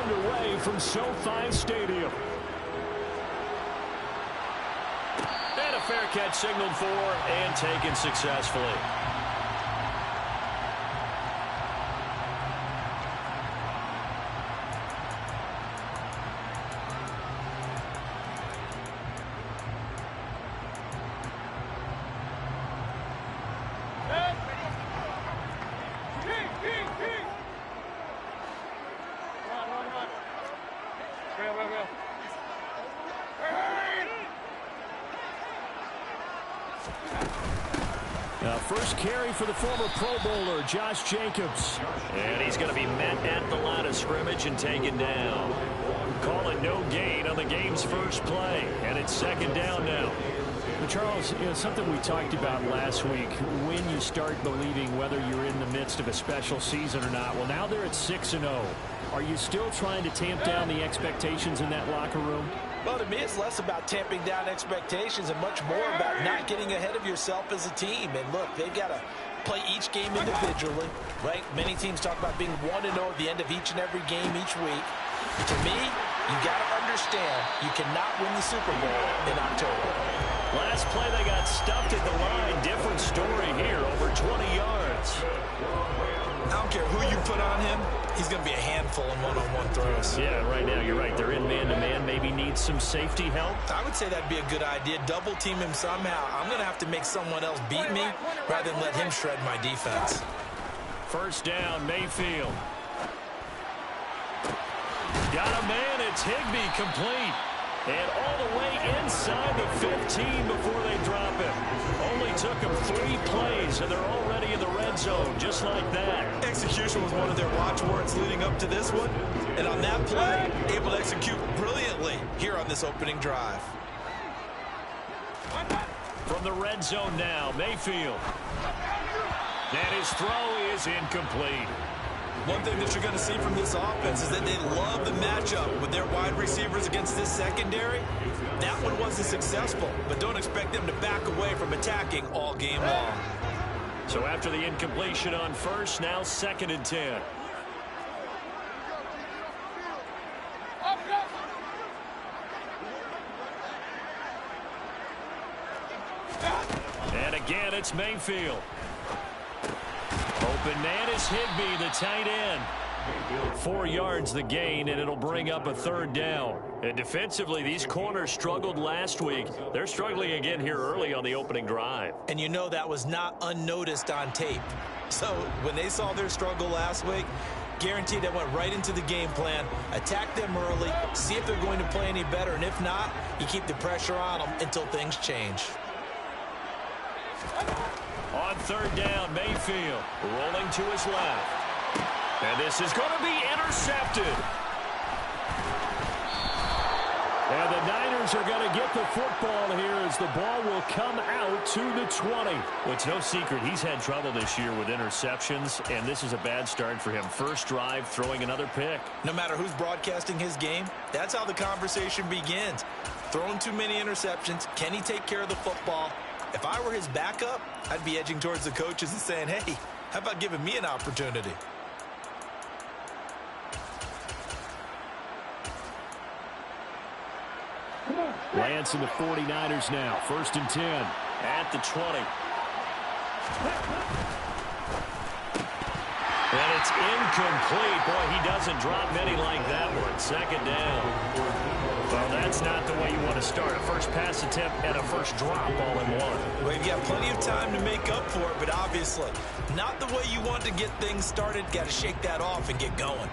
underway from SoFi Stadium. And a fair catch signaled for and taken successfully. First carry for the former Pro Bowler, Josh Jacobs. And he's going to be met at the line of scrimmage and taken down. Call it no gain on the game's first play. And it's second down now. But Charles, something we talked about last week, when you start believing whether you're in the midst of a special season or not. Well, now they're at 6-0. Are you still trying to tamp down the expectations in that locker room? Well, to me, it's less about tamping down expectations and much more about not getting ahead of yourself as a team. And look, they've got to play each game individually, right? Many teams talk about being 1-0 at the end of each and every game each week. To me, you got to understand you cannot win the Super Bowl in October. Last play, they got stuffed at the line. Different story here, over 20 yards. I don't care who you put on him, he's going to be a handful in one-on-one throws. Yeah, right now, you're right. They're in man-to-man. Maybe needs some safety help. I would say that'd be a good idea. Double team him somehow. I'm going to have to make someone else beat me rather than let him shred my defense. First down, Mayfield. Got a man. It's Higbee complete. And all the way inside the 15 before they drop him. Only took them 3 plays, and they're already in the red zone, just like that. Execution was one of their watchwords leading up to this one. And on that play, able to execute brilliantly here on this opening drive. From the red zone now, Mayfield. And his throw is incomplete. One thing that you're going to see from this offense is that they love the matchup with their wide receivers against this secondary. That one wasn't successful, but don't expect them to back away from attacking all game long. So after the incompletion on first, now 2nd and 10. And again, it's Mayfield. Open man is Higbee, the tight end. 4 yards the gain, and it'll bring up a 3rd down. And defensively, these corners struggled last week. They're struggling again here early on the opening drive. And you know that was not unnoticed on tape. So when they saw their struggle last week, guaranteed they went right into the game plan, attack them early, see if they're going to play any better, and if not, you keep the pressure on them until things change. On 3rd down, Mayfield rolling to his left. And this is going to be intercepted. And the Niners are going to get the football here as the ball will come out to the 20. Well, it's no secret he's had trouble this year with interceptions, and this is a bad start for him. First drive, throwing another pick. No matter who's broadcasting his game, that's how the conversation begins. Throwing too many interceptions, can he take care of the football? If I were his backup, I'd be edging towards the coaches and saying, hey, how about giving me an opportunity? Lance and the 49ers now. 1st and 10. At the 20. And it's incomplete. Boy, he doesn't drop many like that one. 2nd down. Well, that's not the way you want to start. A first pass attempt and a first drop all in one. Well, you've got plenty of time to make up for it, but obviously not the way you want to get things started. Got to shake that off and get going.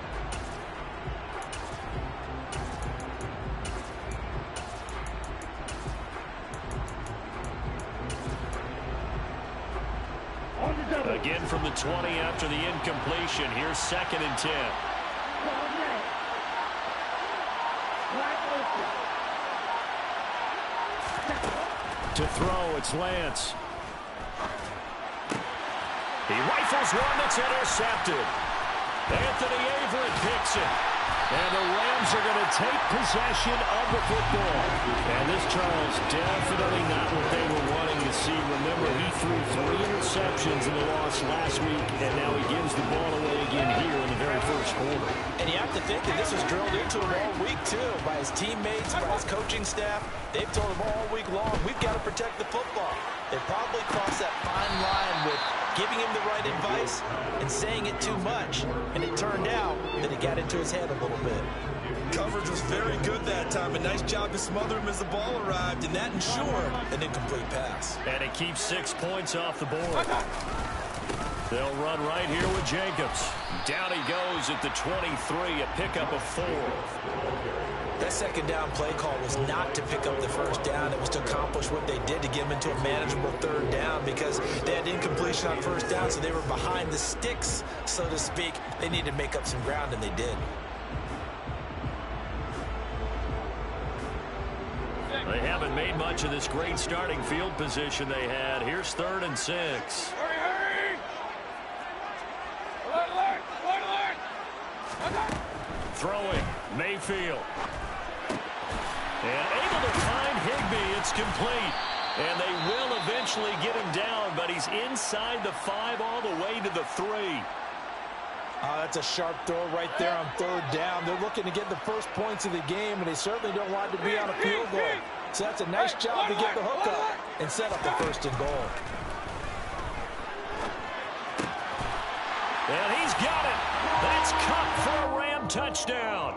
Again from the 20 after the incompletion. Here's 2nd and 10. To throw, it's Lance. He rifles one that's intercepted. Anthony Averett picks it. And the Rams are going to take possession of the football. And this, Charles, definitely not what they were wanting to see. Remember, he threw 3 interceptions in the loss last week, and now he gives the ball away again here in the very first quarter. And you have to think that this was drilled into him all week, too, by his teammates, by his coaching staff. They've told him all week long, we've got to protect the football. They probably crossed that fine line with giving him the right advice and saying it too much. And it turned out that it got into his head a little bit. Coverage was very good that time. A nice job to smother him as the ball arrived, and that ensured an incomplete pass. And it keeps 6 points off the board. They'll run right here with Jacobs. Down he goes at the 23, a pickup of 4. That second down play call was not to pick up the first down. It was to accomplish what they did to get them into a manageable third down because they had incompletion on first down, so they were behind the sticks, so to speak. They needed to make up some ground, and they did. They haven't made much of this great starting field position they had. Here's 3rd and 6. Hurry, hurry! Alert, alert, alert! Throwing, Mayfield. And able to find Higbee. It's complete. And they will eventually get him down, but he's inside the 5 all the way to the 3. That's a sharp throw right there on 3rd down. They're looking to get the first points of the game, and they certainly don't want it to be on a field goal. So that's a nice job to get the hook up and set up the 1st and goal. And he's got it. That's caught for a Ram touchdown.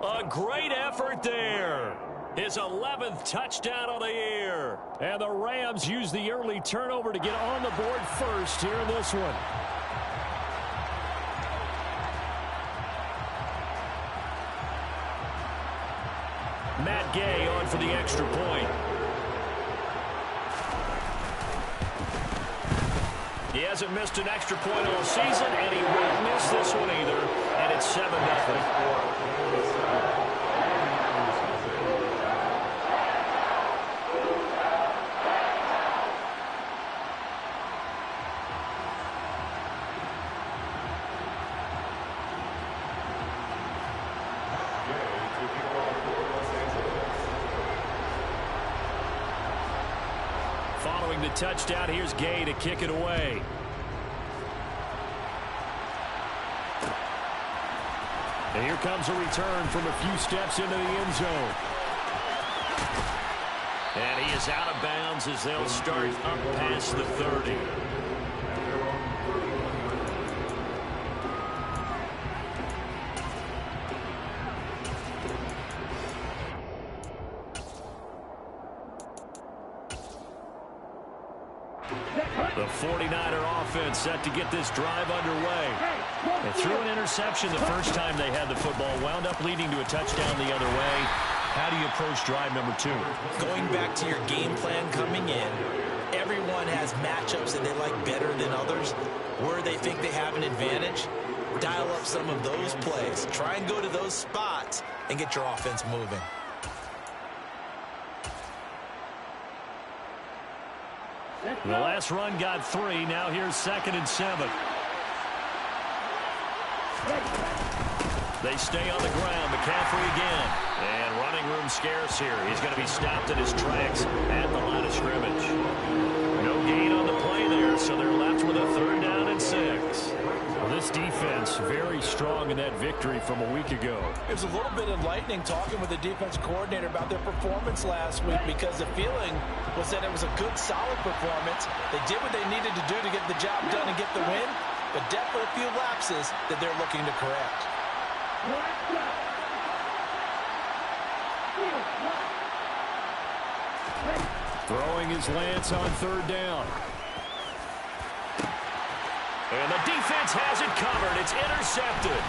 A great effort there. His 11th touchdown of the year. And the Rams use the early turnover to get on the board first here in this one. Matt Gay on for the extra point. He hasn't missed an extra point all season, and he won't miss this one either. And it's 7-0. Following the touchdown, here's Gay to kick it away. And here comes a return from a few steps into the end zone. And he is out of bounds as they'll start up past the 30. The 49er offense set to get this drive underway. They threw an interception the first time they had the football, wound up leading to a touchdown the other way. How do you approach drive number 2? Going back to your game plan coming in, everyone has matchups that they like better than others. Where they think they have an advantage, dial up some of those plays. Try and go to those spots and get your offense moving. The last run got 3. Now here's 2nd and 7. They stay on the ground. McCaffrey again. And running room scarce here. He's going to be stopped in his tracks at the line of scrimmage. No gain on the play there, so they're left with a 3rd down and 6. Well, this defense very strong in that victory from a week ago. It was a little bit enlightening talking with the defense coordinator about their performance last week because the feeling was that it was a good, solid performance. They did what they needed to do to get the job done and get the win, but definitely a few lapses that they're looking to correct. Throwing his Lance on 3rd down. And the defense has it covered. It's intercepted.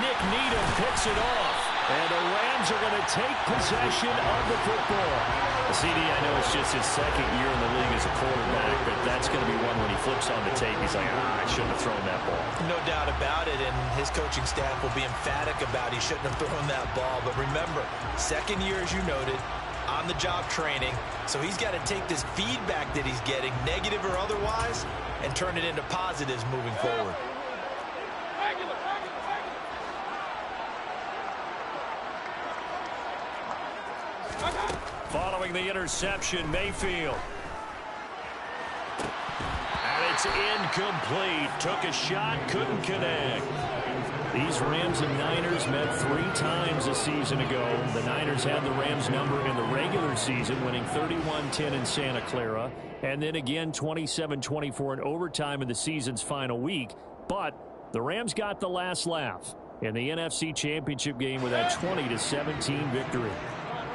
Nick Needham picks it off. And the Rams are going to take possession of the football. CD, I know it's just his 2nd year in the league as a quarterback, but that's going to be one when he flips on the tape. He's like, I shouldn't have thrown that ball. No doubt about it, and his coaching staff will be emphatic about he shouldn't have thrown that ball. But remember, 2nd year, as you noted, on-the-job training, so he's got to take this feedback that he's getting, negative or otherwise, and turn it into positives moving forward. Following the interception, Mayfield. It's incomplete. Took a shot, couldn't connect. These Rams and Niners met 3 times a season ago. The Niners had the Rams number in the regular season, winning 31-10 in Santa Clara, and then again 27-24 in overtime in the season's final week. But the Rams got the last laugh in the NFC Championship game with that 20-17 victory.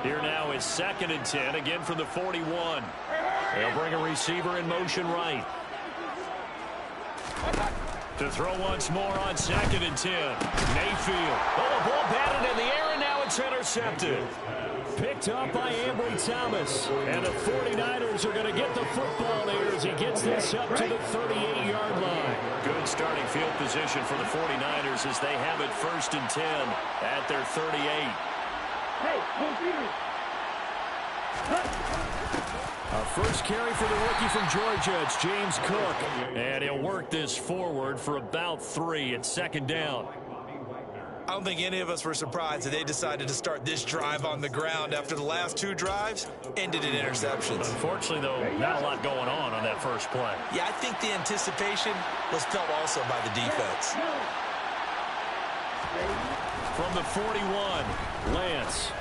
Here now is 2nd and 10, again from the 41. They'll bring a receiver in motion right. To throw once more on 2nd and 10. Mayfield. Oh, the ball batted in the air, and now it's intercepted. Picked up by Ambry Thomas. And the 49ers are going to get the football there as he gets this up to the 38-yard line. Good starting field position for the 49ers as they have it 1st and 10 at their 38. Hey, Our first carry for the rookie from Georgia, it's James Cook. And he'll work this forward for about 3. It's 2nd down. I don't think any of us were surprised that they decided to start this drive on the ground after the last 2 drives ended in interceptions. Unfortunately, though, not a lot going on that first play. Yeah, I think the anticipation was felt also by the defense. From the 41, Lance.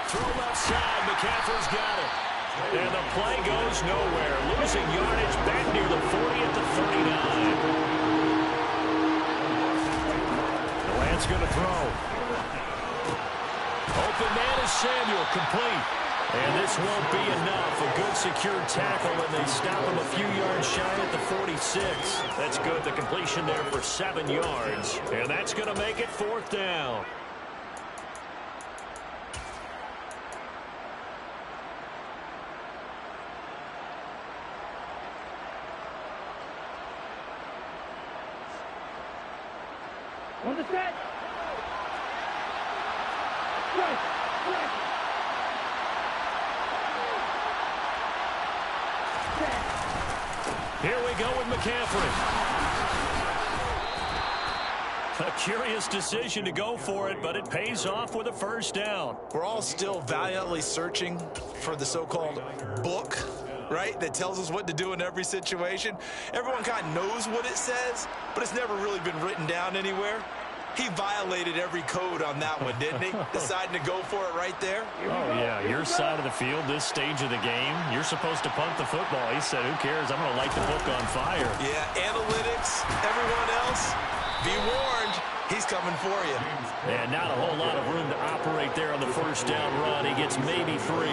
Throw left side, McCaffrey's got it. And the play goes nowhere. Losing yardage back near the 40 at the 39. Lance going to throw. Open man is Samuel, complete. And this won't be enough. A good secure tackle, and they stop him a few yards shy at the 46. That's good. The completion there for 7 yards. And that's going to make it 4th down. On the set. Right. Here we go with McCaffrey. A curious decision to go for it, but it pays off with a 1st down. We're all still valiantly searching for the so-called book, right, that tells us what to do in every situation. Everyone kind of knows what it says, but it's never really been written down anywhere. He violated every code on that one, didn't he? Deciding to go for it right there. Oh, yeah, your side of the field, this stage of the game, you're supposed to punt the football. He said, who cares? I'm going to light the book on fire. Yeah, analytics, everyone else, be warned, he's coming for you. And not a whole lot of room to operate there on the 1st down run. He gets maybe 3.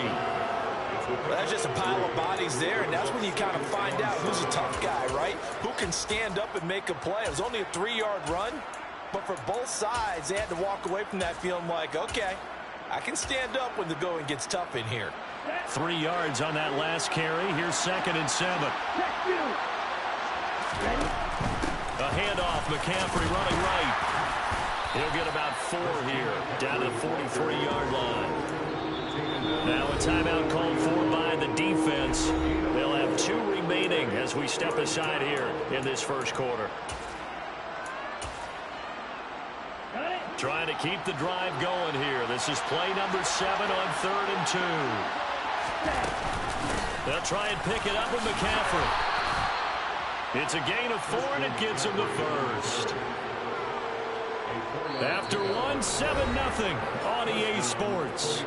Well, that's just a pile of bodies there, and that's when you kind of find out who's a tough guy, right? Who can stand up and make a play. It was only a 3-yard run, but for both sides, they had to walk away from that feeling like, okay, I can stand up when the going gets tough in here. 3 yards on that last carry. Here's 2nd and 7. A handoff, McCaffrey running right. He'll get about 4 here, down to the 43-yard line. Now a timeout called for by the defense. They'll have 2 remaining as we step aside here in this 1st quarter. Trying to keep the drive going here. This is play number 7 on 3rd and 2. They'll try and pick it up with McCaffrey. It's a gain of 4, and it gets him the 1st. After 1, 7-0 on EA Sports.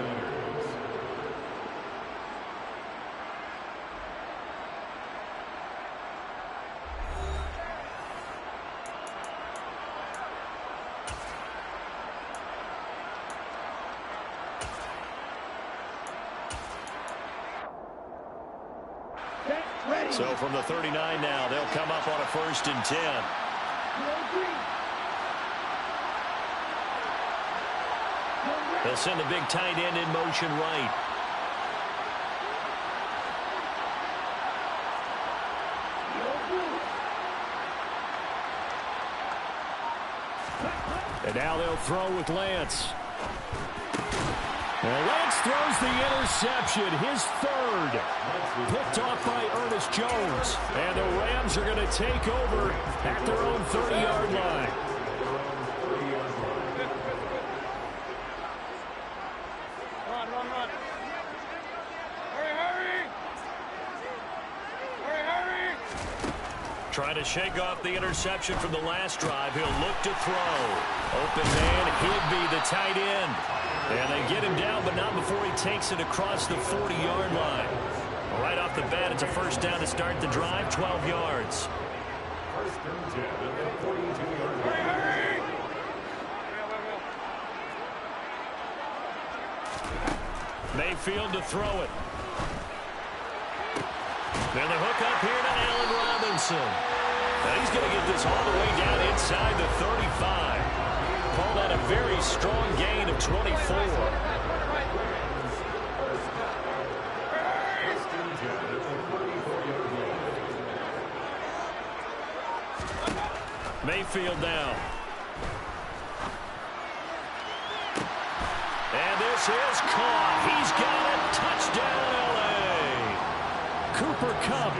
So from the 39 now, they'll come up on a 1st and 10. They'll send the big tight end in motion right. And now they'll throw with Lance. And Lance throws the interception, his 3rd. Picked off by Ernest Jones. And the Rams are going to take over at their own 30-yard line. Run. Hurry. Hurry. Trying to shake off the interception from the last drive. He'll look to throw. Open man, Higbee, the tight end. And they get him down, but not before he takes it across the 40-yard line. Right off the bat, it's a first down to start the drive, 12 yards. Mayfield to throw it. Then the hook up here to Allen Robinson. Now he's going to get this all the way down inside the 35. Call that a very strong gain of 24. Mayfield down. And this is caught. He's got it. Touchdown, L.A. Cooper Kupp,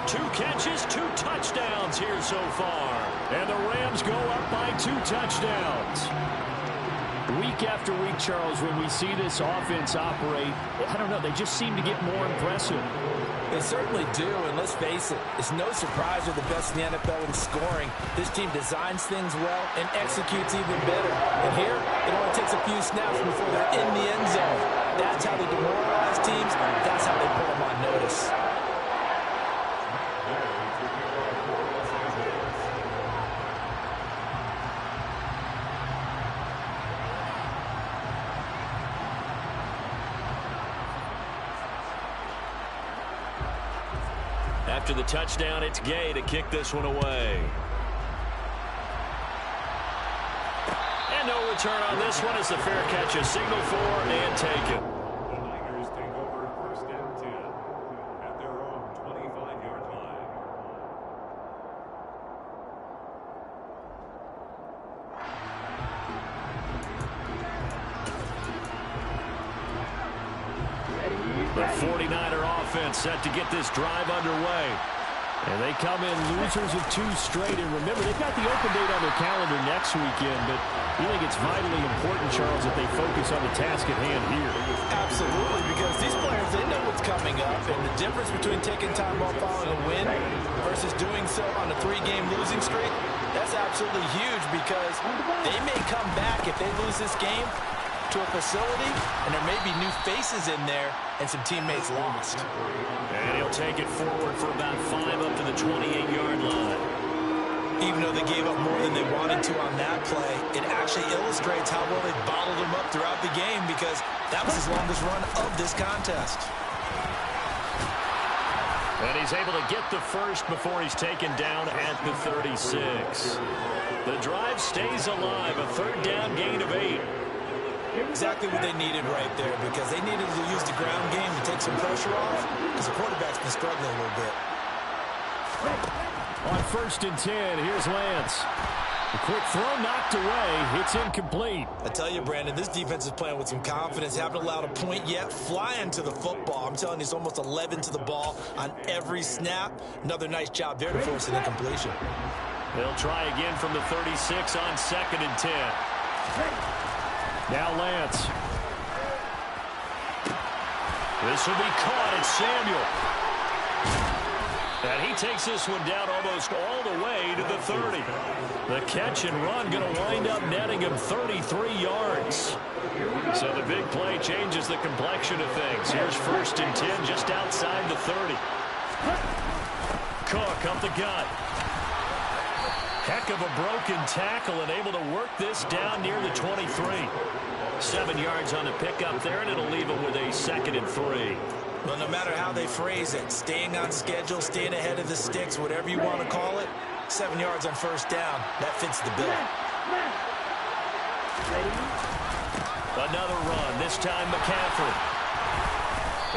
2 catches, 2 touchdowns here so far. And the Rams go up by 2 touchdowns. Week after week, Charles, when we see this offense operate, I don't know, they just seem to get more impressive. They certainly do, and let's face it, it's no surprise they're the best in the NFL in scoring. This team designs things well and executes even better. And here, it only takes a few snaps before they're in the end zone. That's how they demoralize teams. That's how they put them on notice. After the touchdown, it's Gay to kick this one away. And no return on this one as the fair catch is signaled for and taken. The Niners take over first and 10 at their own 25-yard line. The 49er offense set to get this drive underway. And they come in losers of 2 straight. And remember, they've got the open date on their calendar next weekend, but you think it's vitally important, Charles, that they focus on the task at hand here. Absolutely, because these players, they know what's coming up, and the difference between taking time off following a win versus doing so on a 3-game losing streak, that's absolutely huge because they may come back if they lose this game to a facility, and there may be new faces in there and some teammates lost. And he'll take it forward for about 5 up to the 28-yard line. Even though they gave up more than they wanted to on that play, it actually illustrates how well they bottled them up throughout the game because that was his longest run of this contest. And he's able to get the first before he's taken down at the 36. The drive stays alive, a 3rd down gain of 8. Exactly what they needed right there because they needed to use the ground game to take some pressure off because the quarterback's been struggling a little bit. On 1st and 10, here's Lance. The quick throw knocked away. It's incomplete. I tell you, Brandon, this defense is playing with some confidence. Haven't allowed a point yet. Flying to the football. I'm telling you, it's almost 11 to the ball on every snap. Another nice job there to force an incompletion. They'll try again from the 36 on 2nd and 10. Now Lance. This will be caught. It's Samuel. And he takes this one down almost all the way to the 30. The catch and run going to wind up netting him 33 yards. So the big play changes the complexion of things. Here's 1st and 10 just outside the 30. Cook up the gut. Heck of a broken tackle and able to work this down near the 23. 7 yards on the pickup there, and it'll leave him with a 2nd and 3. Well, no matter how they phrase it, staying on schedule, staying ahead of the sticks, whatever you want to call it, 7 yards on 1st down, that fits the bill. Another run, this time McCaffrey.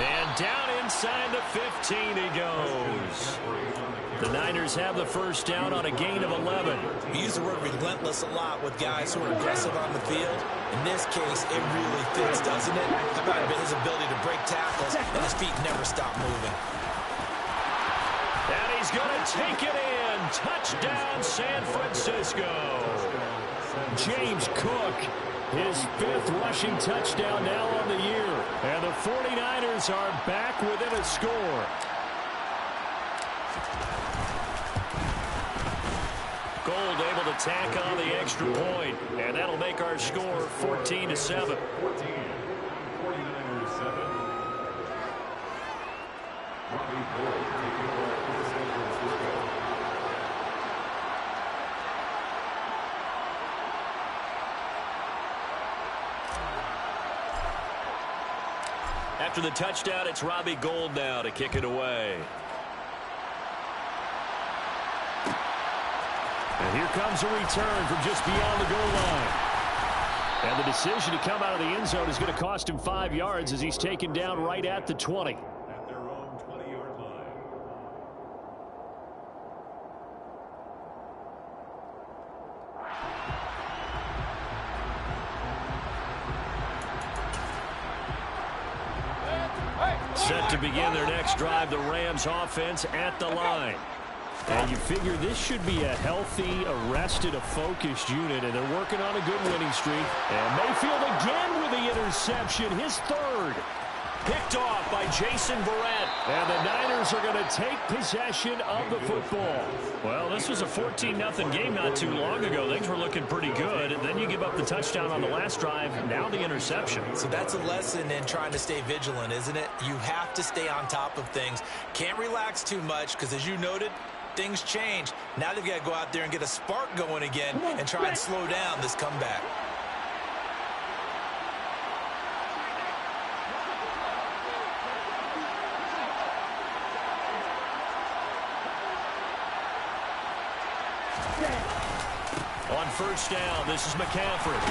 And down inside the 15 he goes. The Niners have the 1st down on a gain of 11. We use the word relentless a lot with guys who are aggressive on the field. In this case, it really fits, doesn't it? How about his ability to break tackles and his feet never stop moving? And he's going to take it in. Touchdown, San Francisco. James Cook, his 5th rushing touchdown now on the year. And the 49ers are back within a score. Gold able to tack on the extra point, and that'll make our score 14-7. 49ers 7. Robbie Gould taking over for San Francisco. After the touchdown, it's Robbie Gould now to kick it away. And here comes a return from just beyond the goal line. And the decision to come out of the end zone is going to cost him 5 yards as he's taken down right at the 20. At their own 20-yard line. Set to begin their next drive, the Rams offense at the line. And you figure this should be a healthy, arrested, a focused unit, and they're working on a good winning streak. And Mayfield again with the interception, his third. Picked off by Jason Verrett. And the Niners are going to take possession of the football. Well, this was a 14-0 game not too long ago. Things were looking pretty good. And then you give up the touchdown on the last drive. Now the interception. So that's a lesson in trying to stay vigilant, isn't it? You have to stay on top of things. Can't relax too much because, as you noted, things change. Now they've got to go out there and get a spark going again and try and slow down this comeback. On first down, this is McCaffrey.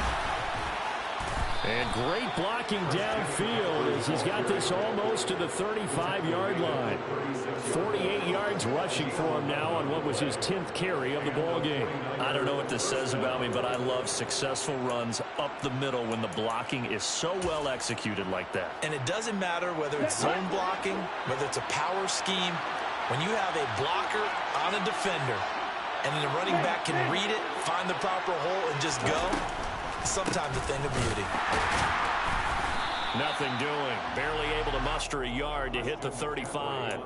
And great blocking downfield as he's got this almost to the 35-yard line. 48 yards rushing for him now on what was his 10th carry of the ball game. I don't know what this says about me, but I love successful runs up the middle when the blocking is so well executed like that. And it doesn't matter whether it's zone blocking, whether it's a power scheme. When you have a blocker on a defender and then the running back can read it, find the proper hole, and just go, sometimes a thing of beauty. Nothing doing. Barely able to muster a yard to hit the 35.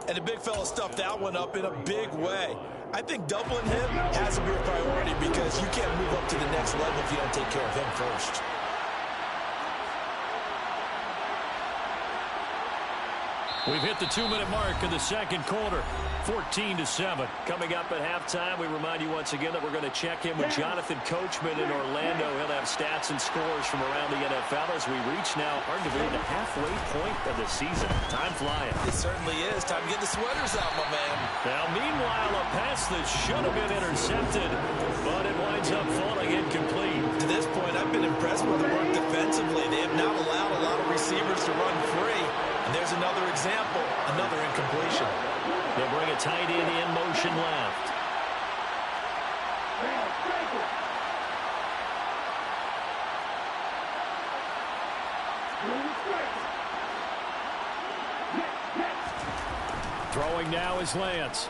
And the big fella stuffed that one up in a big way. I think doubling him has to be a priority because you can't move up to the next level if you don't take care of him first. We've hit the 2-minute mark of the second quarter. 14-7. Coming up at halftime, we remind you once again that we're going to check in with Jonathan Coachman in Orlando. He'll have stats and scores from around the NFL as we reach now, hard to believe, the halfway point of the season. Time flying. It certainly is. Time to get the sweaters out, my man. Now, meanwhile, a pass that should have been intercepted, but it winds up falling incomplete. To this point, I've been impressed with the work defensively. They have not allowed a lot of receivers to run free. And there's another example, another incompletion. They'll bring a tight end in motion left. Throwing now is Lance.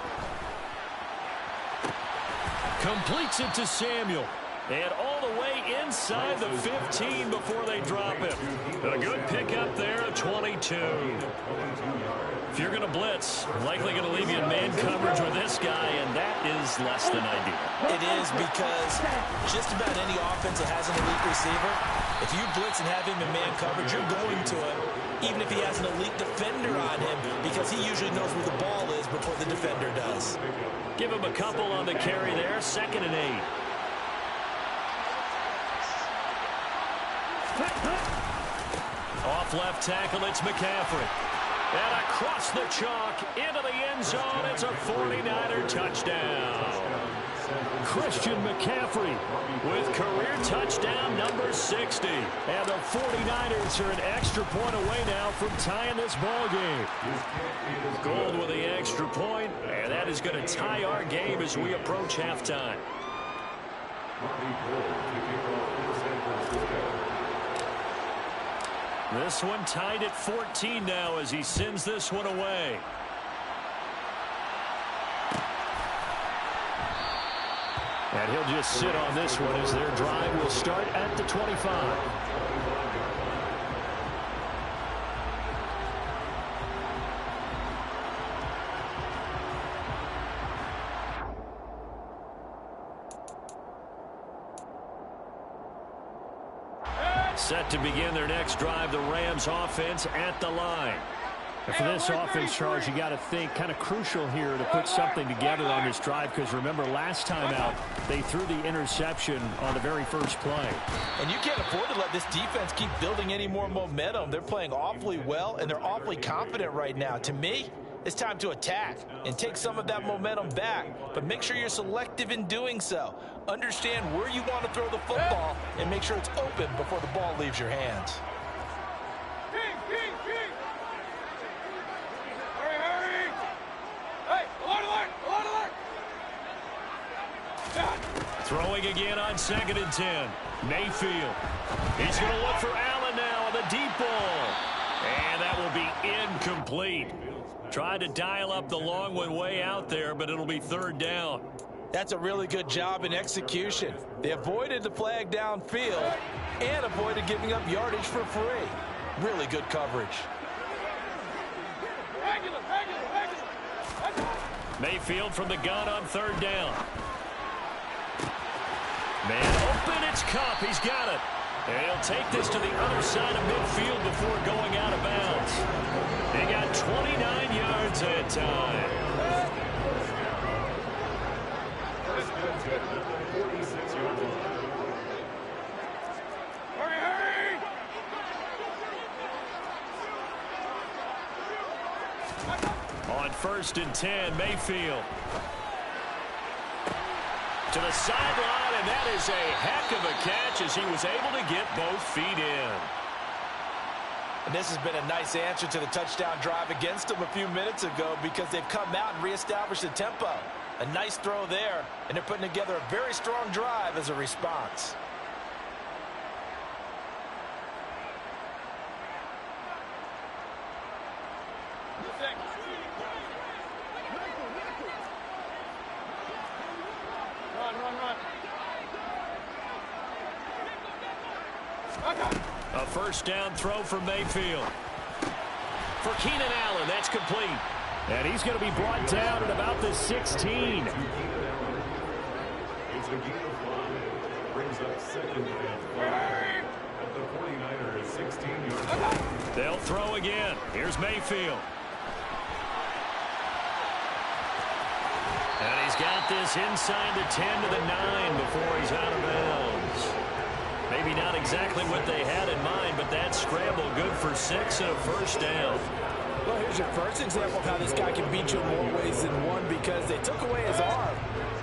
Completes it to Samuel. And all the way inside the 15 before they drop it. A good pickup there at 22. If you're going to blitz, likely going to leave you in man coverage with this guy, and that is less than ideal. It is because just about any offense that has an elite receiver, if you blitz and have him in man coverage, you're going to him, even if he has an elite defender on him, because he usually knows where the ball is before the defender does. Give him a couple on the carry there, 2nd and 8. Off left tackle, it's McCaffrey. And across the chalk, into the end zone, it's a 49er touchdown. Christian McCaffrey with career touchdown number 60. And the 49ers are an extra point away now from tying this ball game. Gould with the extra point, and that is going to tie our game as we approach halftime. This one tied at 14 now as he sends this one away. And he'll just sit on this one as their drive will start at the 25. Set to begin their next drive, the Rams offense at the line. And for this offense, Charles, you got to think kind of crucial here to put something together on this drive, because remember last time out they threw the interception on the very first play. And you can't afford to let this defense keep building any more momentum. They're playing awfully well, and they're awfully confident right now. To me, it's time to attack and take some of that momentum back, but make sure you're selective in doing so. Understand where you want to throw the football and make sure it's open before the ball leaves your hands. Throwing again on 2nd and 10. Mayfield. He's going to look for Allen now on the deep ball. And that will be incomplete. Tried to dial up the long one way out there, but it'll be 3rd down. That's a really good job in execution. They avoided the flag downfield and avoided giving up yardage for free. Really good coverage. Mayfield from the gun on 3rd down. Man open, it's Kupp. He's got it. And he'll take this to the other side of midfield before going out of bounds. They got 29 yards at time. 46 yards. On 1st and 10, Mayfield. To the sideline, and that is a heck of a catch as he was able to get both feet in. And this has been a nice answer to the touchdown drive against them a few minutes ago, because they've come out and reestablished the tempo. A nice throw there, and they're putting together a very strong drive as a response. A 1st down throw for Mayfield. For Keenan Allen, that's complete. And he's going to be brought down at about the 16. It's a gain of 5. Brings up 2nd and 5. At the 49ers, 16 yards. They'll throw again. Here's Mayfield. And he's got this inside the 10 to the 9 before he's out of bounds. Maybe not exactly what they had in mind, but that scramble good for 6 and a 1st down. Well, here's your first example of how this guy can beat you in more ways than one, because they took away his arm,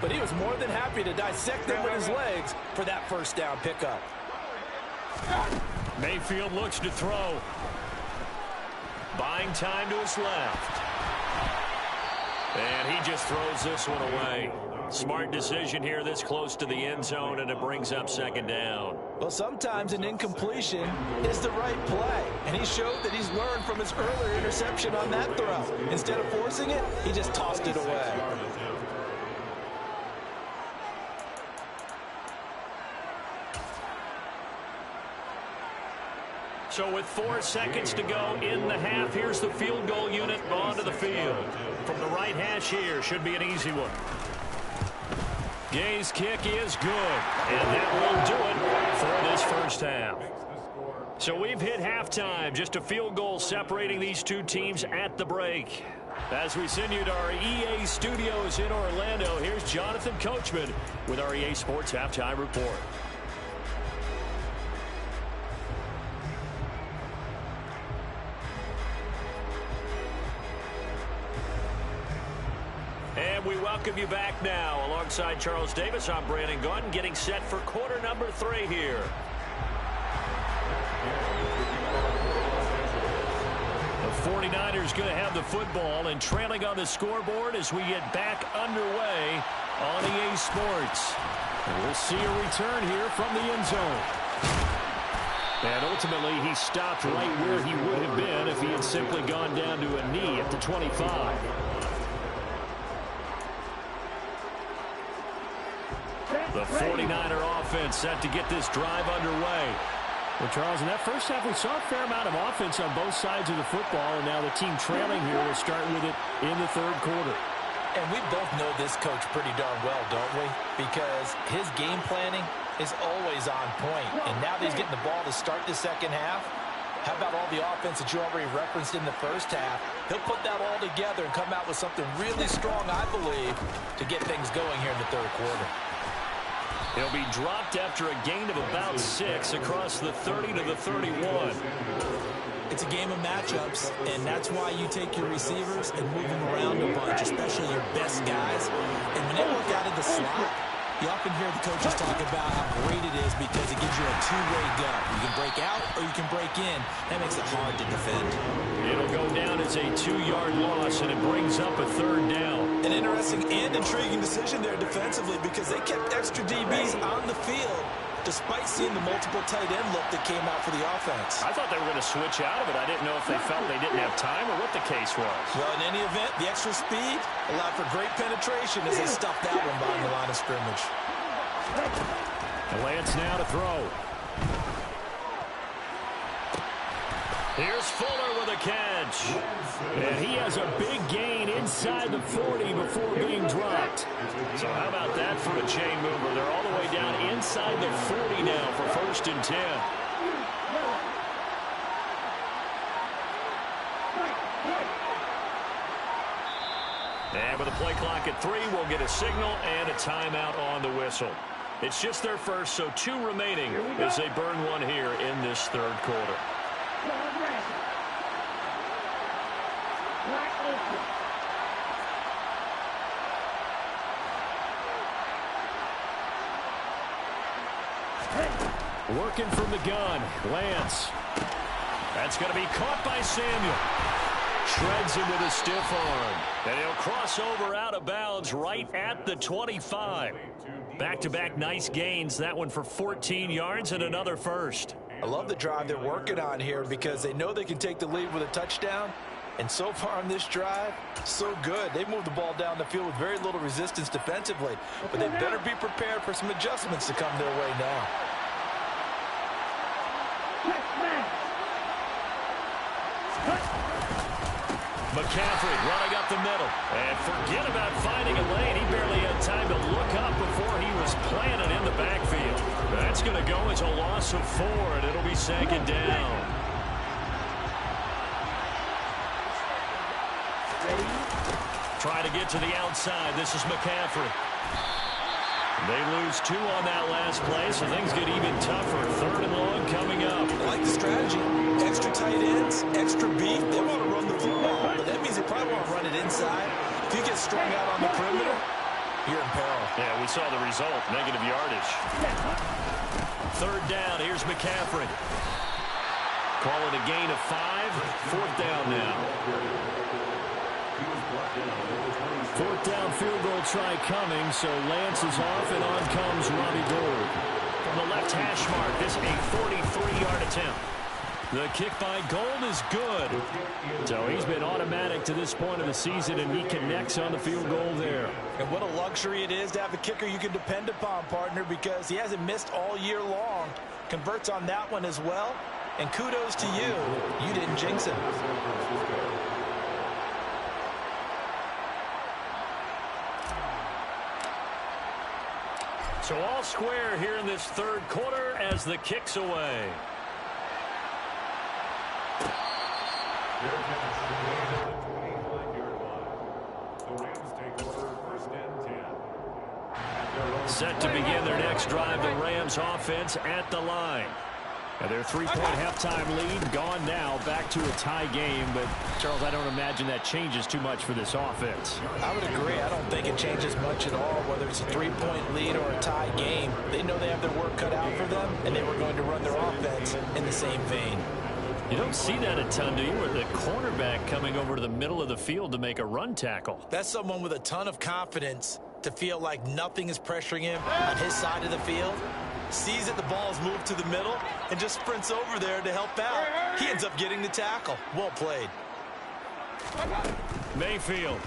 but he was more than happy to dissect them with his legs for that 1st down pickup. Mayfield looks to throw. Buying time to his left. And he just throws this one away. Smart decision here this close to the end zone, and it brings up 2nd down. Well, sometimes an incompletion is the right play, and he showed that he's learned from his earlier interception on that throw. Instead of forcing it, he just tossed it away. So with 4 seconds to go in the half, here's the field goal unit onto the field. From the right hash here, should be an easy one. Gay's kick is good, and that will do it for this 1st half. So we've hit halftime, just a field goal separating these two teams at the break. As we send you to our EA studios in Orlando, here's Jonathan Coachman with our EA Sports Halftime Report. And we welcome you back now. Alongside Charles Davis, I'm Brandon Gunn, getting set for quarter number 3 here. The 49ers going to have the football and trailing on the scoreboard as we get back underway on EA Sports. And we'll see a return here from the end zone. And ultimately, he stopped right where he would have been if he had simply gone down to a knee at the 25. The 49er offense set to get this drive underway. Well, Charles, in that first half, we saw a fair amount of offense on both sides of the football, and now the team trailing here will start with it in the 3rd quarter. And we both know this coach pretty darn well, don't we? Because his game planning is always on point. And now that he's getting the ball to start the second half, how about all the offense that you already referenced in the first half? He'll put that all together and come out with something really strong, I believe, to get things going here in the third quarter. He'll be dropped after a gain of about 6 across the 30 to the 31. It's a game of matchups, and that's why you take your receivers and move them around a bunch, especially your best guys. And when they work out of the slot, you often hear the coaches talk about how great it is because it gives you a two-way go. You can break out or you can break in. That makes it hard to defend. It'll go down as a 2-yard loss, and it brings up a third down. An interesting and intriguing decision there defensively because they kept extra DBs on the field despite seeing the multiple tight end look that came out for the offense. I thought they were going to switch out of it. I didn't know if they felt they didn't have time or what the case was. Well, in any event, the extra speed allowed for great penetration as they stuffed that one behind the line of scrimmage. And Lance now to throw. Here's Fuller with a catch. And he has a big gain inside the 40 before being dropped. So how about that for a chain mover? They're all the way down inside the 40 now for 1st and 10. And with a play clock at 3, we'll get a signal and a timeout on the whistle. It's just their first, so 2 remaining as they burn one here in this third quarter. Working from the gun, Lance. That's going to be caught by Samuel. Shreds him with a stiff arm. And he'll cross over out of bounds right at the 25. Back-to-back nice gains. That one for 14 yards and another first. I love the drive they're working on here because they know they can take the lead with a touchdown. And so far on this drive, so good. They moved the ball down the field with very little resistance defensively. But they better be prepared for some adjustments to come their way now. McCaffrey running up the middle. And forget about finding a lane. He barely had time to look up before he was planted in the backfield. That's going to go as a loss of 4, and it'll be 2nd down. Try to get to the outside. This is McCaffrey. They lose 2 on that last play, so things get even tougher. 3rd and long coming up. I like the strategy. Extra tight ends, extra beef. They want to run the football, but that means they probably want to run it inside. If you get strung out on the perimeter, you're in peril. Yeah, we saw the result. Negative yardage. 3rd down. Here's McCaffrey. Call it a gain of 5. 4th down now. 4th down field goal try coming, so Lance is off, and on comes Robbie Gould. From the left hash mark, this a 43-yard attempt. The kick by Gould is good. So he's been automatic to this point of the season, and he connects on the field goal there. And what a luxury it is to have a kicker you can depend upon, partner, because he hasn't missed all year long. Converts on that one as well. And kudos to you. You didn't jinx him. So all square here in this third quarter as the kick's away. Set to begin their next drive, the Rams offense at the line. And their 3-point halftime lead gone now, back to a tie game. But, Charles, I don't imagine that changes too much for this offense. I would agree. I don't think it changes much at all, whether it's a 3-point lead or a tie game. They know they have their work cut out for them, and they were going to run their offense in the same vein. You don't see that a ton, do you? With the cornerback coming over to the middle of the field to make a run tackle. That's someone with a ton of confidence to feel like nothing is pressuring him on his side of the field. Sees that the ball is moved to the middle and just sprints over there to help out. He ends up getting the tackle. Well played. Mayfield.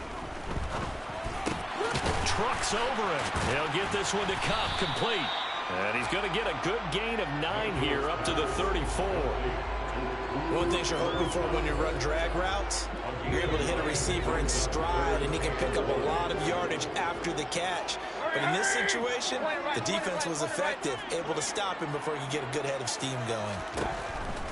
Trucks over him. He'll get this one to Cobb complete. And he's going to get a good gain of 9 here up to the 34. One thing you're hoping for when you run drag routes, you're able to hit a receiver in stride, and he can pick up a lot of yardage after the catch. But in this situation, the defense was effective, able to stop him before he could get a good head of steam going.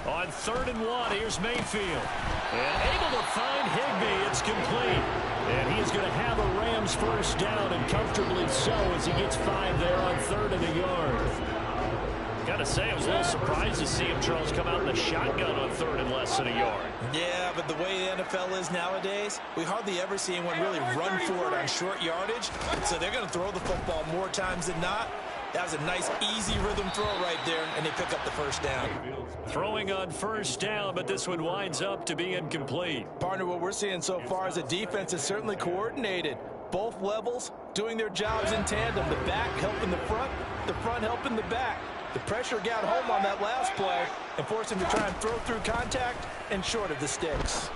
On 3rd and 1, here's Mayfield. And able to find Higbee. It's complete. And he is going to have a Rams first down, and comfortably so, as he gets 5 there on 3rd and a yard. Got to say, I was a little surprised to see him, Charles, come out in the shotgun on 3rd and less than a yard. Yeah, but the way the NFL is nowadays, we hardly ever see anyone really run for it on short yardage. So they're going to throw the football more times than not. That was a nice, easy rhythm throw right there, and they pick up the first down. Throwing on 1st down, but this one winds up to be incomplete. Partner, what we're seeing so far is the defense is certainly coordinated. Both levels doing their jobs in tandem. The back helping the front helping the back. The pressure got home on that last play and forced him to try and throw through contact and short of the sticks.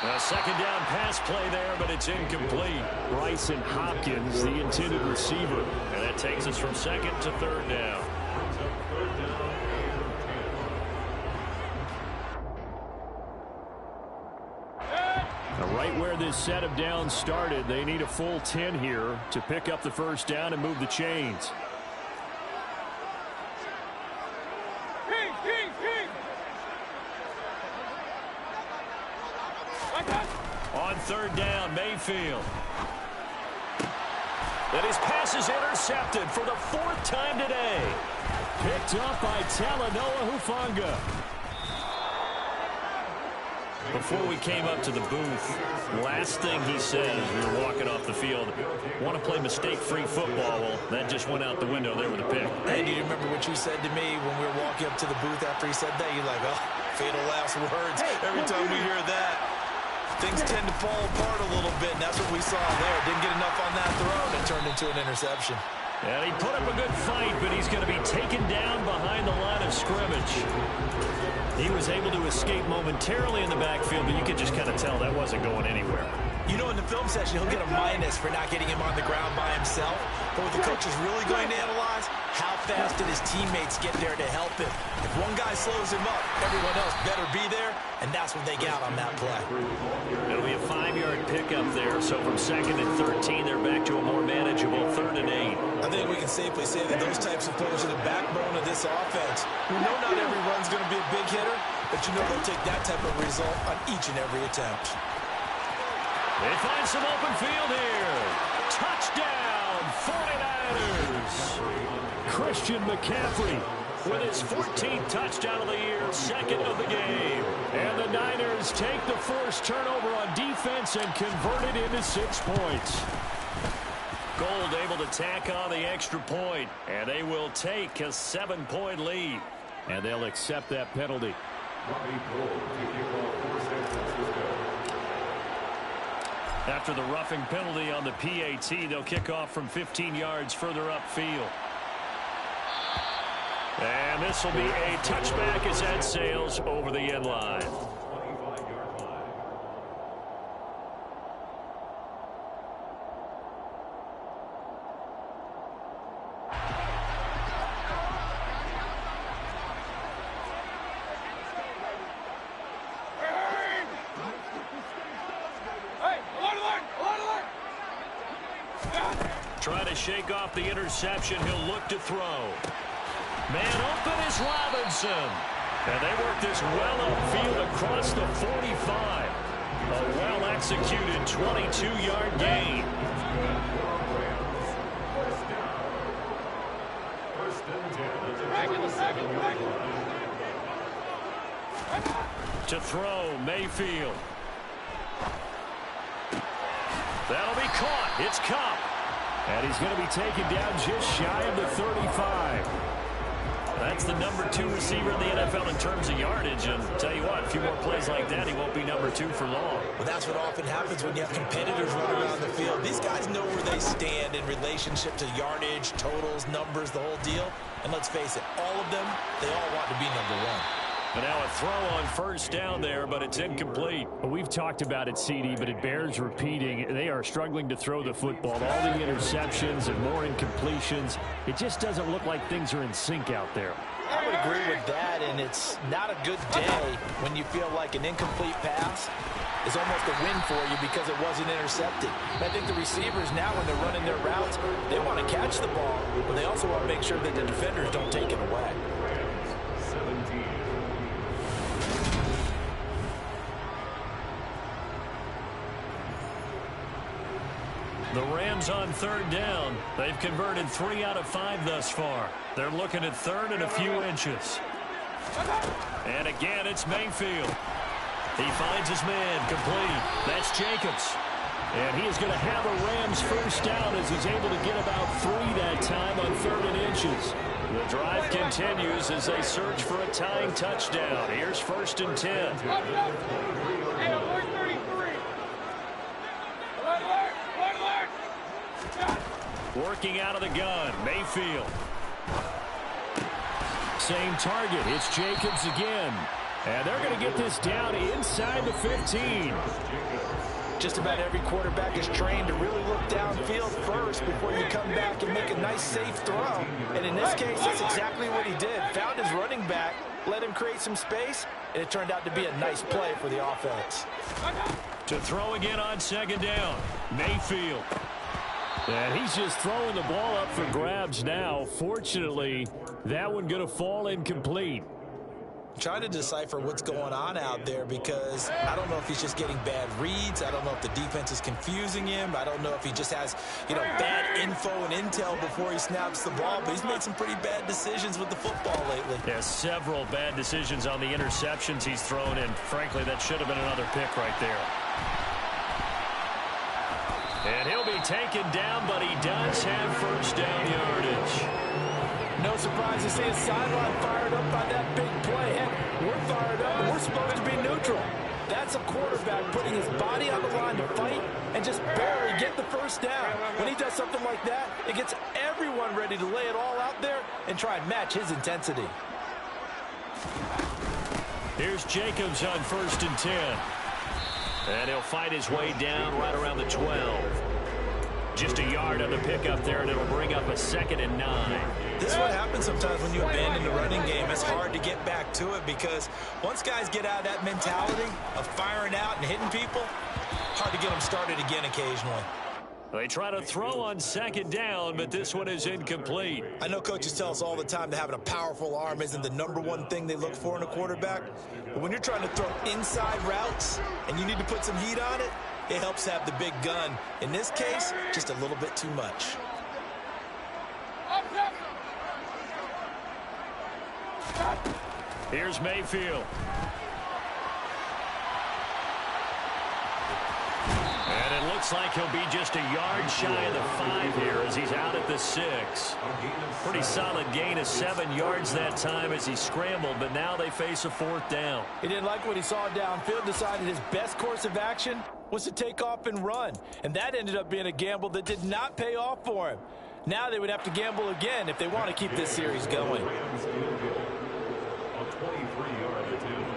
A 2nd down pass play there, but it's incomplete. Bryson Hopkins, the intended receiver. And that takes us from 2nd to 3rd down. Now, right where this set of downs started, they need a full 10 here to pick up the first down and move the chains. On 3rd down, Mayfield. And his pass is intercepted for the 4th time today. Picked up by Talanoa Hufanga. Before we came up to the booth, last thing he said as we were walking off the field, want to play mistake-free football. Well, that just went out the window there with a pick. Hey, do you remember what you said to me when we were walking up to the booth after he said that? You're like, oh, fatal last words. Every time we hear that, things tend to fall apart a little bit, and that's what we saw there. Didn't get enough on that throw, and it turned into an interception. And he put up a good fight, but he's going to be taken down behind the line of scrimmage. He was able to escape momentarily in the backfield, but you could just kind of tell that wasn't going anywhere. You know, in the film session, he'll get a minus for not getting him on the ground by himself. But what the coach is really going to analyze, how fast did his teammates get there to help him? If one guy slows him up, everyone else better be there, and that's what they got on that play. It'll be a 5-yard pickup there, so from 2nd and 13, they're back to a more manageable 3rd and 8. I think we can safely say that those types of plays are the backbone of this offense. We know not every run's going to be a big hitter, but you know they'll take that type of result on each and every attempt. They find some open field here. Touchdown, 49ers. Christian McCaffrey With his 14th touchdown of the year, 2nd of the game. And the Niners take the forced turnover on defense and convert it into 6 points. Gold able to tack on the extra point, and they will take a 7-point lead. And they'll accept that penalty. After the roughing penalty on the PAT, they'll kick off from 15 yards further upfield. And this will be a touchback as that sails over the end line. Trying to shake off the interception. He'll look to throw. Man open is Robinson. And they work this well upfield across the 45. A well-executed 22-yard gain. To throw, Mayfield. That'll be caught. It's Cup. And he's going to be taken down just shy of the 35. That's the number 2 receiver in the NFL in terms of yardage. And tell you what, a few more plays like that, he won't be number 2 for long. Well, that's what often happens when you have competitors running around the field. These guys know where they stand in relationship to yardage, totals, numbers, the whole deal. And let's face it, all of them, they all want to be number 1. And now a throw on first down there, but it's incomplete. Well, we've talked about it, CD, but it bears repeating. They are struggling to throw the football. All the interceptions and more incompletions. It just doesn't look like things are in sync out there. I would agree with that, and it's not a good day when you feel like an incomplete pass is almost a win for you because it wasn't intercepted. I think the receivers now, when they're running their routes, they want to catch the ball, but they also want to make sure that the defenders don't take it away. 17. The Rams on third down. They've converted 3 out of 5 thus far. They're looking at third and a few inches. And again, it's Mayfield. He finds his man, complete. That's Jacobs. And he is going to have a Rams first down as he's able to get about 3 that time on third and inches. The drive continues as they search for a tying touchdown. Here's first and 10. Working out of the gun, Mayfield. Same target, it's Jacobs again. And they're going to get this down inside the 15. Just about every quarterback is trained to really look downfield first before you come back and make a nice, safe throw. And in this case, that's exactly what he did. Found his running back, let him create some space, and it turned out to be a nice play for the offense. To throw again on second down, Mayfield. And he's just throwing the ball up for grabs now. Fortunately, that one going to fall incomplete. Trying to decipher what's going on out there because I don't know if he's just getting bad reads. I don't know if the defense is confusing him. I don't know if he just has, bad info and intel before he snaps the ball. But he's made some pretty bad decisions with the football lately. Yeah, several bad decisions on the interceptions he's thrown in. Frankly, that should have been another pick right there. And he'll be taken down, but he does have first down yardage. No surprise to see his sideline fired up by that big play. Heck, we're fired up, and we're supposed to be neutral. That's a quarterback putting his body on the line to fight and just barely get the first down. When he does something like that, it gets everyone ready to lay it all out there and try and match his intensity. Here's Jacobs on first and 10. And he'll fight his way down right around the 12. Just a yard on the pickup there, and it'll bring up a 2nd and 9. This is what happens sometimes when you abandon the running game. It's hard to get back to it because once guys get out of that mentality of firing out and hitting people, hard to get them started again occasionally. They try to throw on second down, but this one is incomplete. I know coaches tell us all the time that having a powerful arm isn't the #1 thing they look for in a quarterback. But when you're trying to throw inside routes and you need to put some heat on it, it helps have the big gun. In this case, just a little bit too much. Here's Mayfield. And it looks like he'll be just a yard shy of the 5 here as he's out at the 6. Pretty solid gain of 7 yards that time as he scrambled, but now they face a 4th down. He didn't like what he saw downfield, decided his best course of action was to take off and run. And that ended up being a gamble that did not pay off for him. Now they would have to gamble again if they want to keep this series going. A 23-yard attempt.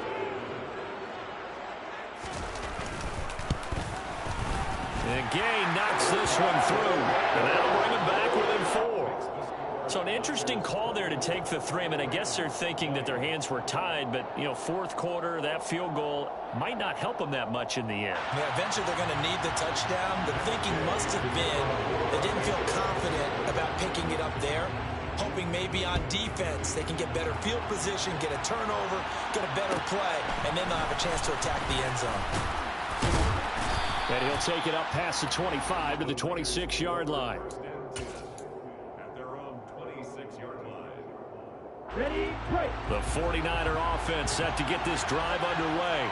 And Gay knocks this one through, and that'll bring him back within 4. So an interesting call there to take the 3. I mean, I guess they're thinking that their hands were tied, but, 4th quarter, that field goal might not help them that much in the end. Yeah, eventually they're going to need the touchdown. The thinking must have been they didn't feel confident about picking it up there, hoping maybe on defense they can get better field position, get a turnover, get a better play, and then they'll have a chance to attack the end zone. And he'll take it up past the 25 to the 26-yard line. At their own 26-yard line. Ready, break. The 49er offense set to get this drive underway.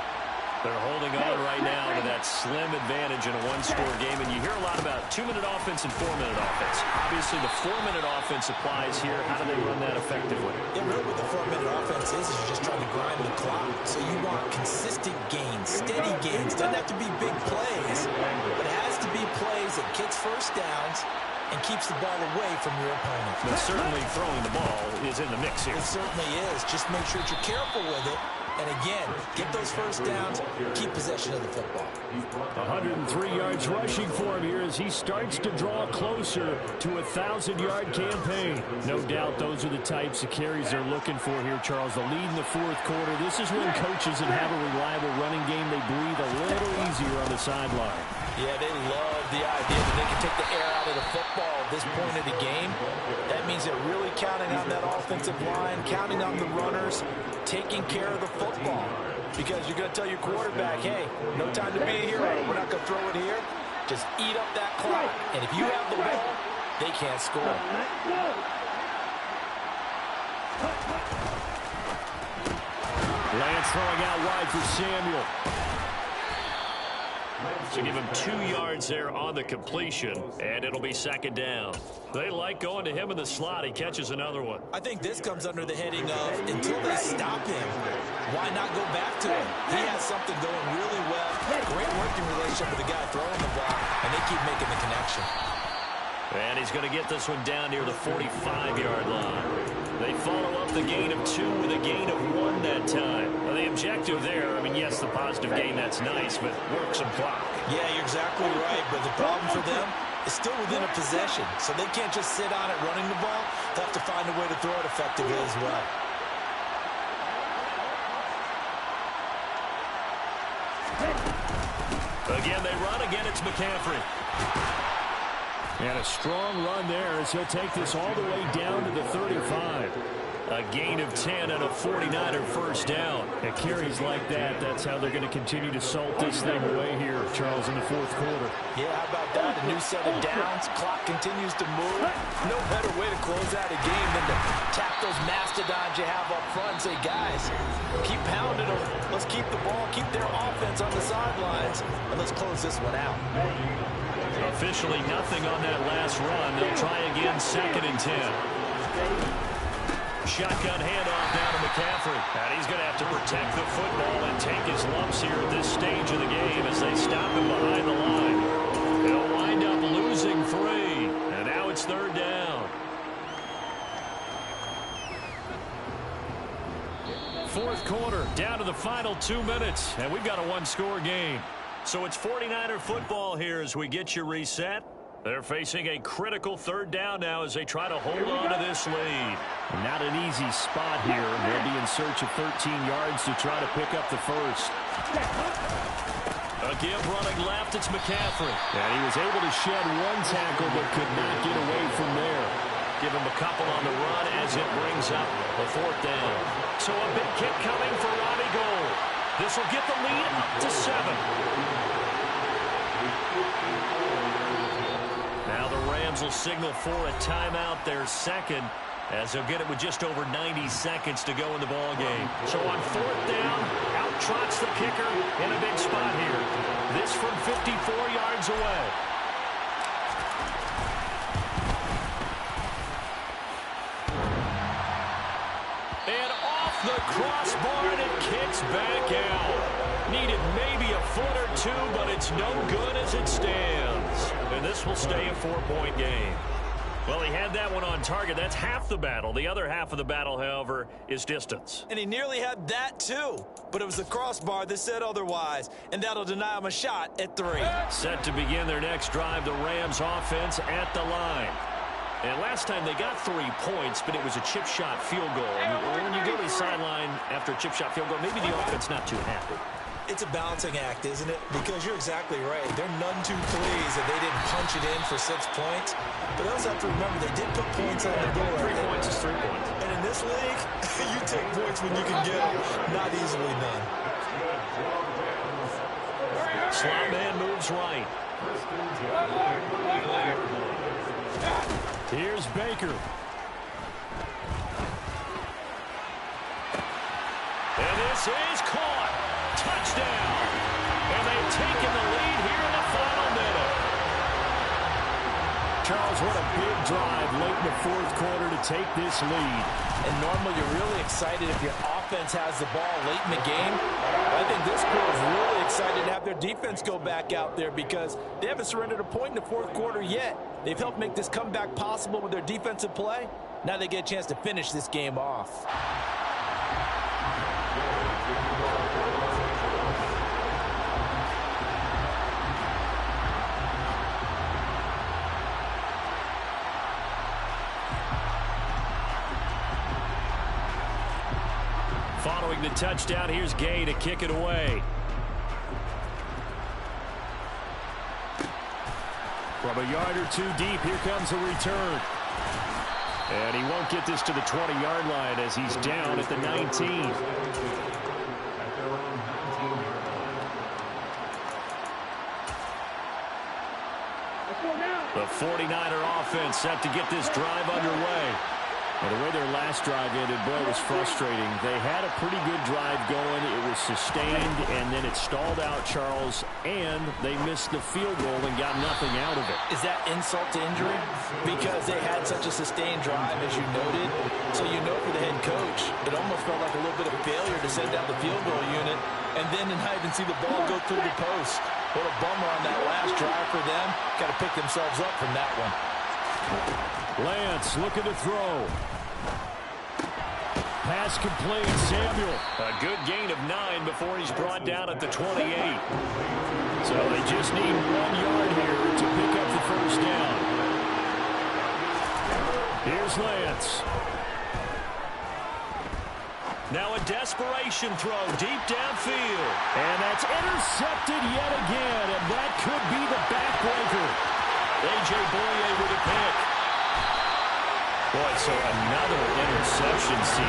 They're holding on right now to that slim advantage in a 1-score game, and you hear a lot about 2-minute offense and 4-minute offense. Obviously, the 4-minute offense applies here. How do they run that effectively? Yeah, really what the 4-minute offense is you're just trying to grind the clock. So you want consistent gains, steady gains. Doesn't have to be big plays, but it has to be plays that gets first downs and keeps the ball away from your opponent. But certainly throwing the ball is in the mix here. It certainly is. Just make sure that you're careful with it. And again, get those first downs, keep possession of the football. 103 yards rushing for him here as he starts to draw closer to a 1,000-yard campaign. No doubt those are the types of carries they're looking for here, Charles. The lead in the 4th quarter. This is when coaches that have a reliable running game, they breathe a little easier on the sideline. Yeah, they love the idea that they can take the air out of the football at this point of the game. That means they're really counting on that offensive line, counting on the runners, taking care of the football. Because you're going to tell your quarterback, hey, no time to be a hero. We're not going to throw it here. Just eat up that clock. And if you have the ball, they can't score. Lance throwing out wide for Samuel. So give him 2 yards there on the completion, and it'll be second down. They like going to him in the slot. He catches another one. I think this comes under the heading of, until they stop him, why not go back to him? He has something going really well. Great working relationship with the guy throwing the ball, and they keep making the connection. And he's going to get this one down near the 45-yard line. They follow up the gain of 2 with a gain of 1 that time. Well, the objective there, I mean, yes, the positive gain, that's nice, but work some clock. Yeah, you're exactly right, but the problem for them is still within a possession, so they can't just sit on it running the ball. They'll have to find a way to throw it effectively as well. Again, they run. Again, it's McCaffrey. And a strong run there as he'll take this all the way down to the 35. A gain of 10 and a 49er first down. At carries like that, that's how they're going to continue to salt this thing away here, Charles, in the fourth quarter. Yeah, how about that? A new set of downs. Clock continues to move. No better way to close out a game than to tap those mastodons you have up front and say, guys, keep pounding them. Let's keep the ball, keep their offense on the sidelines, and let's close this one out. Officially nothing on that last run. They'll try again, 2nd and 10. Shotgun handoff down to McCaffrey. And he's going to have to protect the football and take his lumps here at this stage of the game as they stop him behind the line. They'll wind up losing 3. And now it's 3rd down. Fourth quarter, down to the final 2 minutes. And we've got a 1-score game. So it's 49er football here as we get you reset. They're facing a critical 3rd down now as they try to hold on to this lead. Not an easy spot here. They'll be in search of 13 yards to try to pick up the first. Again, running left, it's McCaffrey. And he was able to shed 1 tackle but could not get away from there. Give him a couple on the run as it brings up the 4th down. So a big kick coming for Robbie Gould. This will get the lead up to 7. Now the Rams will signal for a timeout, their 2nd, as they'll get it with just over 90 seconds to go in the ball game. So on 4th down, out trots the kicker in a big spot here. This from 54 yards away. And off the crossbar, and it kicks back out. Needed maybe a foot or 2, but it's no good as it stands. And this will stay a 4-point game. Well, he had that one on target. That's half the battle. The other half of the battle, however, is distance. And he nearly had that, too. But it was the crossbar that said otherwise. And that'll deny him a shot at 3. Set to begin their next drive, the Rams offense at the line. And last time they got 3 points, but it was a chip shot field goal. And when you go to the sideline after a chip shot field goal, maybe the offense not too happy. It's a balancing act, isn't it? Because you're exactly right. They're none too pleased that they didn't punch it in for 6 points. But they also have to remember they did put points on the board. 3 points is 3 points. And in this league, you take points when you can get them. Not easily done. Slot man moves right. Here's Baker. And this is caught. Touchdown. And they've taken the lead here in the final minute. Charles, what a big drive late in the fourth quarter to take this lead. And normally you're really excited if your offense has the ball late in the game. I think this crew is really excited to have their defense go back out there because they haven't surrendered a point in the fourth quarter yet. They've helped make this comeback possible with their defensive play. Now they get a chance to finish this game off. Following the touchdown, here's Gay to kick it away. From a yard or two deep, here comes a return. And he won't get this to the 20-yard line as he's down at the 19. The 49er offense set to get this drive underway. And the way their last drive ended, boy, it was frustrating. They had a pretty good drive going. It was sustained, and then it stalled out, Charles, and they missed the field goal and got nothing out of it. Is that insult to injury? Because they had such a sustained drive, as you noted. So you know for the head coach, it almost felt like a little bit of failure to send down the field goal unit and then to not even see the ball go through the post. What a bummer on that last drive for them. Got to pick themselves up from that one. Lance looking to throw. Pass complete, Samuel. A good gain of 9 before he's brought down at the 28. So they just need 1 yard here to pick up the first down. Here's Lance. Now a desperation throw deep downfield. And that's intercepted yet again, and that could be the backbreaker. A.J. Boye with a pick. Boy, so another interception, CD.